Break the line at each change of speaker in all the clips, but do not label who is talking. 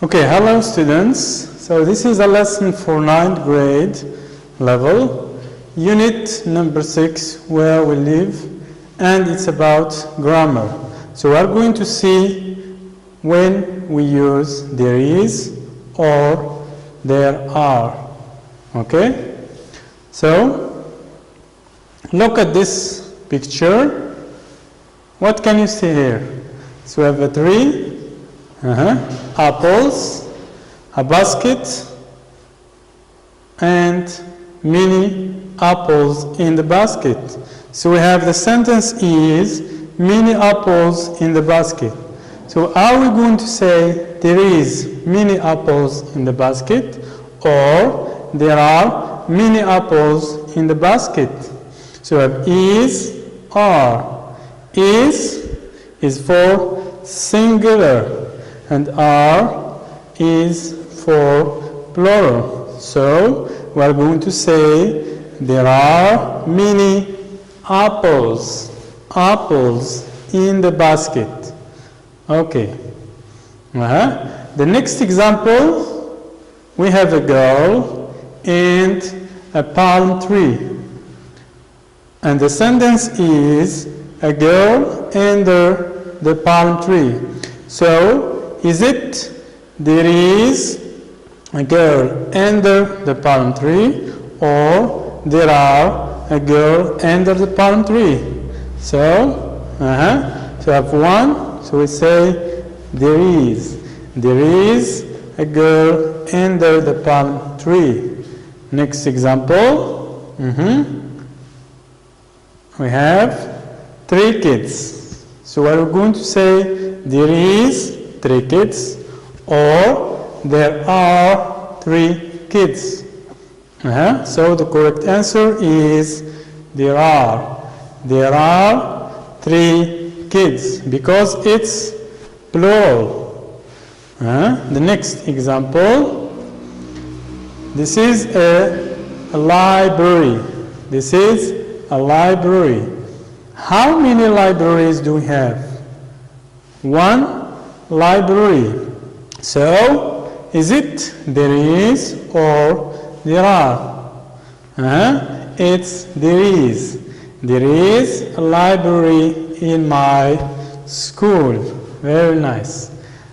Okay, hello students. So this is a lesson for 9th grade level, unit number 6, where we live, and it's about grammar. So we are going to see when we use there is or there are. Okay? So look at this picture. What can you see here? So we have a tree. Apples, a basket, and many apples in the basket. So we have the sentence is many apples in the basket. So are we going to say there is many apples in the basket, or there are many apples in the basket? So we have is, are. Is for singular, and are is for plural. So we are going to say there are many apples in the basket. Okay. The next example, we have a girl and a palm tree. And the sentence is a girl under the palm tree. So is it there is a girl under the palm tree, or there are a girl under the palm tree? So, so I have one, so we say there is a girl under the palm tree. Next example, we have 3 kids. So we are going to say there is 3 kids, or there are 3 kids. So the correct answer is there are 3 kids, because it's plural. The next example, this is a library. This is a library. How many libraries do we have? 1 library. So is it there is or there are? It's there is. There is a library in my school. Very nice.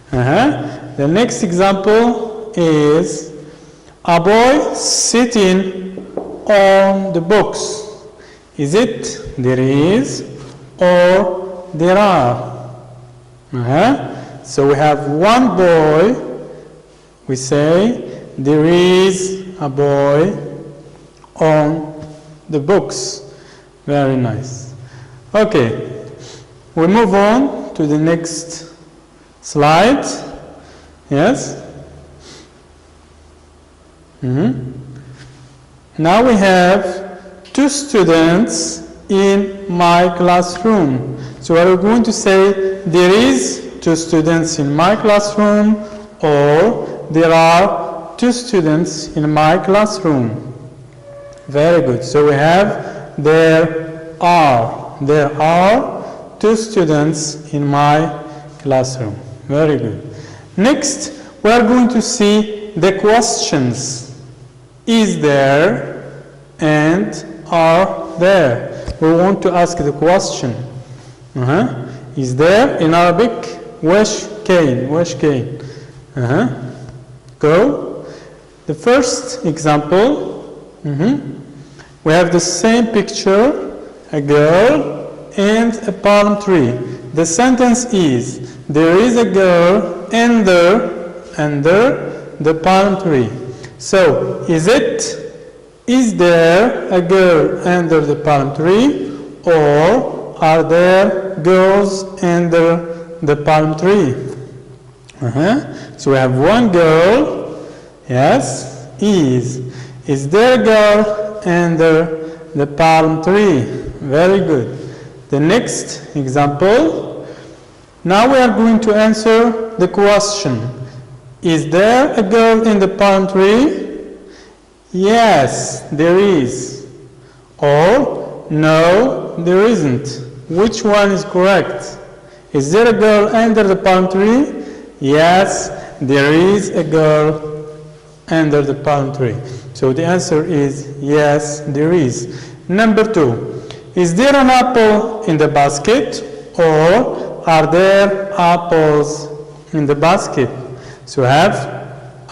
The next example is a boy sitting on the books. Is it there is or there are? So we have 1 boy. We say there is a boy on the books. Very nice. Okay, we move on to the next slide. Yes. Now we have 2 students in my classroom. So we are going to say there is 2 students in my classroom, or there are 2 students in my classroom. Very good. So we have there are 2 students in my classroom. Very good. Next, we are going to see the questions. Is there and are there? We want to ask the question. Is there in Arabic? Wesh kain. Go. The first example, we have the same picture, a girl and a palm tree. The sentence is there is a girl under the palm tree. So is there a girl under the palm tree, or are there girls under the palm tree? So we have 1 girl. Yes. Is there a girl under the palm tree? Very good. The next example, now we are going to answer the question. Is there a girl in the palm tree? Yes, there is. Or no, there isn't. Which one is correct? Is there a girl under the palm tree? Yes, there is a girl under the palm tree. So the answer is yes, there is. Number 2, is there an apple in the basket, or are there apples in the basket? So we have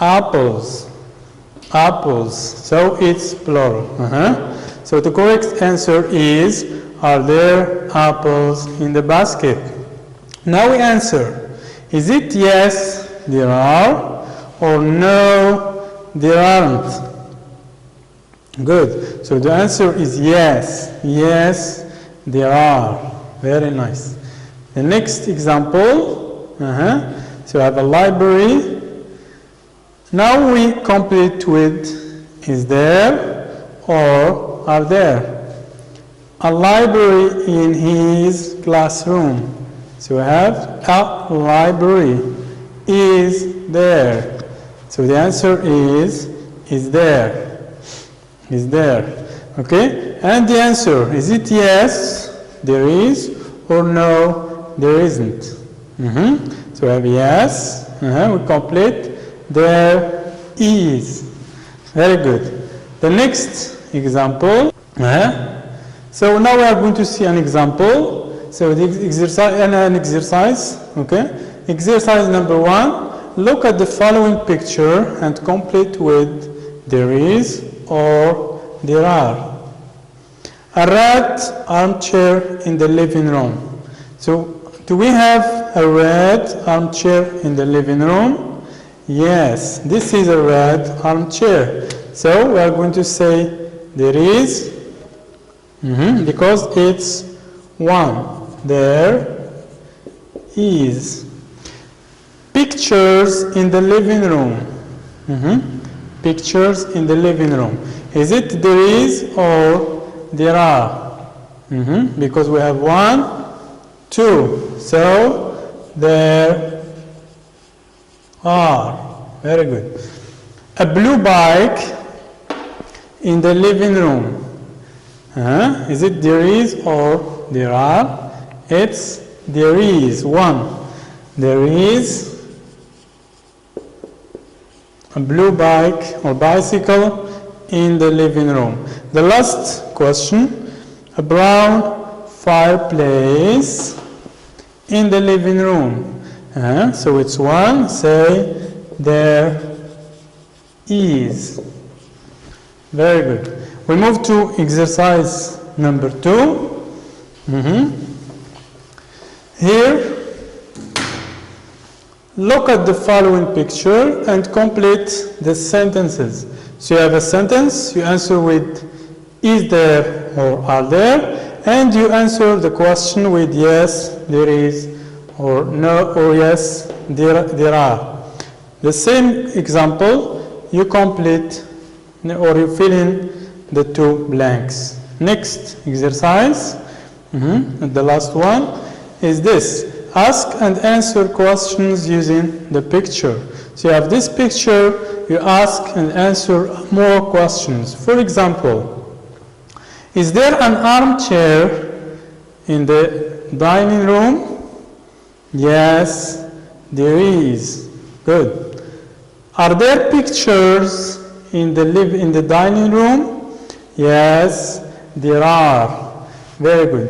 apples, so it's plural. So the correct answer is, are there apples in the basket? Now we answer, is it yes, there are, or no, there aren't? Good. So the answer is yes. Yes, there are. Very nice. The next example. So I have a library. Now we complete with, is there or are there? A library in his classroom. So we have a library is there. So the answer is there. Is there. Okay? And the answer, is it yes, there is, or no, there isn't? So we have yes, we complete, there is. Very good. The next example. So now we are going to see an example. So the exercise, okay? Exercise number 1. Look at the following picture and complete with there is or there are. A red armchair in the living room. So do we have a red armchair in the living room? Yes, this is a red armchair. So we are going to say there is, because it's 1. There is. Pictures in the living room. Pictures in the living room. Is it there is or there are? Because we have 1, 2. So there are. Very good. A blue bike in the living room. Is it there is or there are? It's there is. 1. There is a blue bike or bicycle in the living room. The last question, a brown fireplace in the living room. So it's 1, say there is. Very good. We move to exercise number 2. Here, look at the following picture and complete the sentences. So you have a sentence, you answer with is there or are there, and you answer the question with yes, there is, or no, or yes, there are. The same example, you complete or you fill in the 2 blanks. Next exercise, the last one, is this. Ask and answer questions using the picture. So you have this picture, you ask and answer more questions. For example, is there an armchair in the dining room? Yes, there is. Good. Are there pictures in the dining room? Yes, there are. Very good.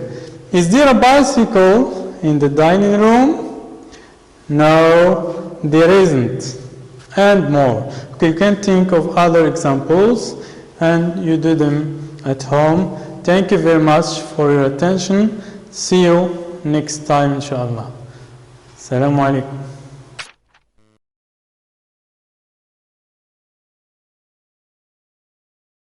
Is there a bicycle in the dining room? No, there isn't. And more. Okay, you can think of other examples and you do them at home. Thank you very much for your attention. See you next time, inshallah. Assalamu alaikum.